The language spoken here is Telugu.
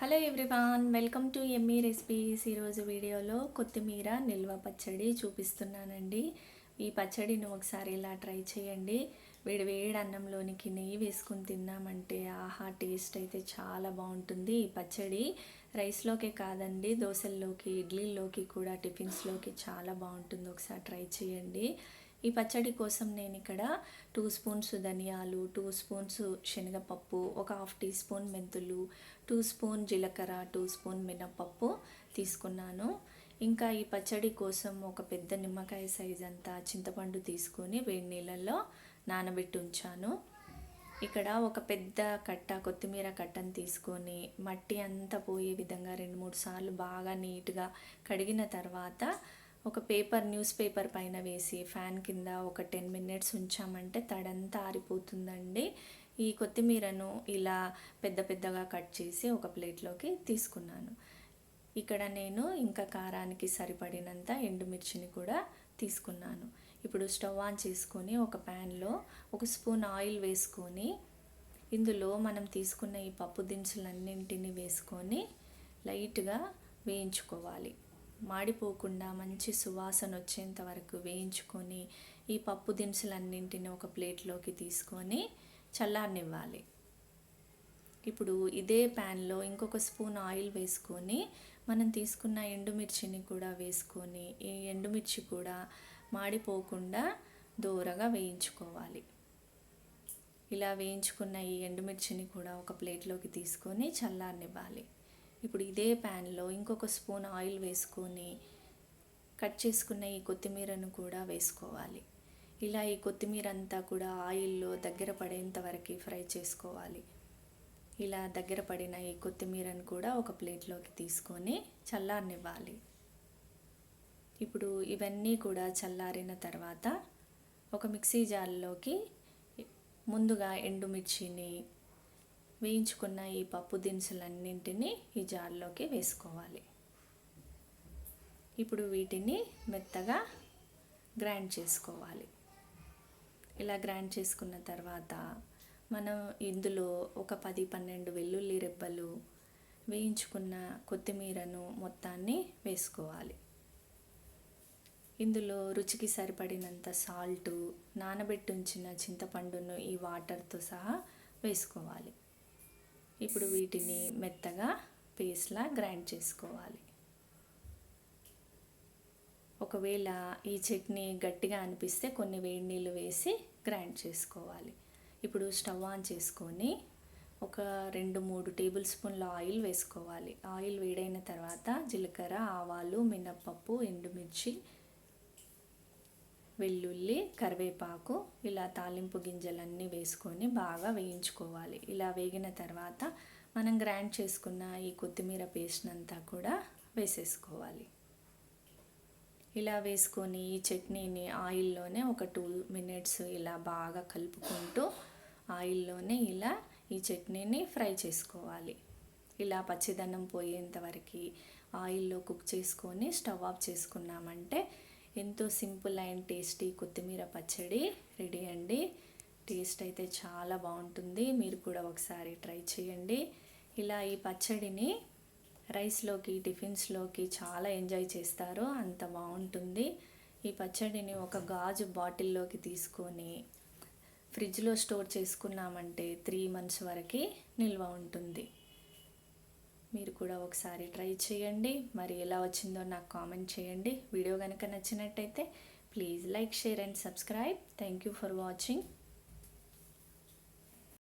Hello everyone, welcome to Emmy recipes. ఈరోజు వీడియోలో కొత్తిమీర నిల్వ పచ్చడి చూపిస్తున్నానండి. ఈ పచ్చడిని ఒకసారి ఇలా ట్రై చేయండి. వేడి వేడి అన్నంలోనికి నెయ్యి వేసుకుని తిన్నామంటే ఆహా, టేస్ట్ అయితే చాలా బాగుంటుంది. ఈ పచ్చడి రైస్లోకే కాదండి, దోశల్లోకి, ఇడ్లీలోకి కూడా, టిఫిన్స్లోకి చాలా బాగుంటుంది. ఒకసారి ట్రై చేయండి. ఈ పచ్చడి కోసం నేను ఇక్కడ 2 స్పూన్స్ ధనియాలు, 2 స్పూన్స్ శనగపప్పు, ఒక హాఫ్ టీ స్పూన్ మెంతులు, 2 స్పూన్ జీలకర్ర, 2 స్పూన్ మినపప్పు తీసుకున్నాను. ఇంకా ఈ పచ్చడి కోసం ఒక పెద్ద నిమ్మకాయ సైజ్ అంతా చింతపండు తీసుకొని వేడి నీళ్ళల్లో నానబెట్టి ఉంచాను. ఇక్కడ ఒక పెద్ద కట్ట కొత్తిమీర కట్టను తీసుకొని మట్టి అంతా పోయే విధంగా 2-3 సార్లు బాగా నీట్గా కడిగిన తర్వాత ఒక న్యూస్ పేపర్ పైన వేసి ఫ్యాన్ కింద ఒక 10 మినిట్స్ ఉంచామంటే తడంతా ఆరిపోతుందండి. ఈ కొత్తిమీరను ఇలా పెద్ద పెద్దగా కట్ చేసి ఒక ప్లేట్లోకి తీసుకున్నాను. ఇక్కడ నేను ఇంకా కారానికి సరిపడినంత ఎండుమిర్చిని కూడా తీసుకున్నాను. ఇప్పుడు స్టవ్ ఆన్ చేసుకొని ఒక ప్యాన్లో 1 స్పూన్ ఆయిల్ వేసుకొని ఇందులో మనం తీసుకున్న ఈ పప్పు దినుసులన్నింటినీ వేసుకొని లైట్గా వేయించుకోవాలి. మాడిపోకుండా మంచి సువాసన వచ్చేంత వరకు వేయించుకొని ఈ పప్పు దినుసులన్నింటినీ ఒక ప్లేట్లోకి తీసుకొని చల్లారనివ్వాలి. ఇప్పుడు ఇదే ప్యాన్లో ఇంకొక స్పూన్ ఆయిల్ వేసుకొని మనం తీసుకున్న ఎండుమిర్చిని కూడా వేసుకొని ఈ ఎండుమిర్చి కూడా మాడిపోకుండా దూరగా వేయించుకోవాలి. ఇలా వేయించుకున్న ఈ ఎండుమిర్చిని కూడా ఒక ప్లేట్లోకి తీసుకొని చల్లారనివ్వాలి. ఇప్పుడు ఇదే ప్యాన్లో ఇంకొక స్పూన్ ఆయిల్ వేసుకొని కట్ చేసుకున్న ఈ కొత్తిమీరను కూడా వేసుకోవాలి. ఇలా ఈ కొత్తిమీర అంతా కూడా ఆయిల్లో దగ్గర పడేంత వరకు ఫ్రై చేసుకోవాలి. ఇలా దగ్గర పడిన ఈ కొత్తిమీరను కూడా ఒక ప్లేట్లోకి తీసుకొని చల్లారనివ్వాలి. ఇప్పుడు ఇవన్నీ కూడా చల్లారిన తర్వాత ఒక మిక్సీ జార్లోకి ముందుగా ఎండుమిర్చిని, వేయించుకున్న ఈ పప్పు దినుసులన్నింటినీ ఈ జార్లోకి వేసుకోవాలి. ఇప్పుడు వీటిని మెత్తగా గ్రైండ్ చేసుకోవాలి. ఇలా గ్రైండ్ చేసుకున్న తర్వాత మనం ఇందులో ఒక 10-12 వెల్లుల్లి రెబ్బలు, వేయించుకున్న కొత్తిమీరను మొత్తాన్ని వేసుకోవాలి. ఇందులో రుచికి సరిపడినంత సాల్టు, నానబెట్టి ఉంచిన చింతపండును ఈ వాటర్తో సహా వేసుకోవాలి. ఇప్పుడు వీటిని మెత్తగా పేస్ట్లా గ్రైండ్ చేసుకోవాలి. ఒకవేళ ఈ చట్నీ గట్టిగా అనిపిస్తే కొన్ని వేడి నీళ్ళు వేసి గ్రైండ్ చేసుకోవాలి. ఇప్పుడు స్టవ్ ఆన్ చేసుకొని ఒక 2-3 టేబుల్ స్పూన్ల ఆయిల్ వేసుకోవాలి. ఆయిల్ వేడైన తర్వాత జీలకర్ర, ఆవాలు, మినప్పప్పు, ఎండుమిర్చి, వెల్లుల్లి, కరివేపాకు, ఇలా తాలింపు గింజలన్నీ వేసుకొని బాగా వేయించుకోవాలి. ఇలా వేగిన తర్వాత మనం గ్రైండ్ చేసుకున్న ఈ కొత్తిమీర పేస్ట్ అంతా కూడా వేసేసుకోవాలి. ఇలా వేసుకొని ఈ చట్నీని ఆయిల్లోనే ఒక 2 మినిట్స్ ఇలా బాగా కలుపుకుంటూ ఆయిల్లోనే ఇలా ఈ చట్నీని ఫ్రై చేసుకోవాలి. ఇలా పచ్చిదనం పోయేంత వరకు ఆయిల్లో కుక్ చేసుకొని స్టవ్ ఆఫ్ చేసుకున్నామంటే ఎంతో సింపుల్ అండ్ టేస్టీ కొత్తిమీర పచ్చడి రెడీ అండి. టేస్ట్ అయితే చాలా బాగుంటుంది. మీరు కూడా ఒకసారి ట్రై చేయండి. ఇలా ఈ పచ్చడిని రైస్లోకి, టిఫిన్స్లోకి చాలా ఎంజాయ్ చేస్తారు, అంత బాగుంటుంది. ఈ పచ్చడిని ఒక గాజు బాటిల్లోకి తీసుకొని ఫ్రిడ్జ్లో స్టోర్ చేసుకున్నామంటే 3 months వరకు నిల్వ ఉంటుంది. మీరు కూడా ఒకసారి ట్రై చేయండి. మరి ఎలా వచ్చిందో నాకు కామెంట్ చేయండి. వీడియో కనుక నచ్చినట్టయితే please like, share and subscribe. Thank you for watching.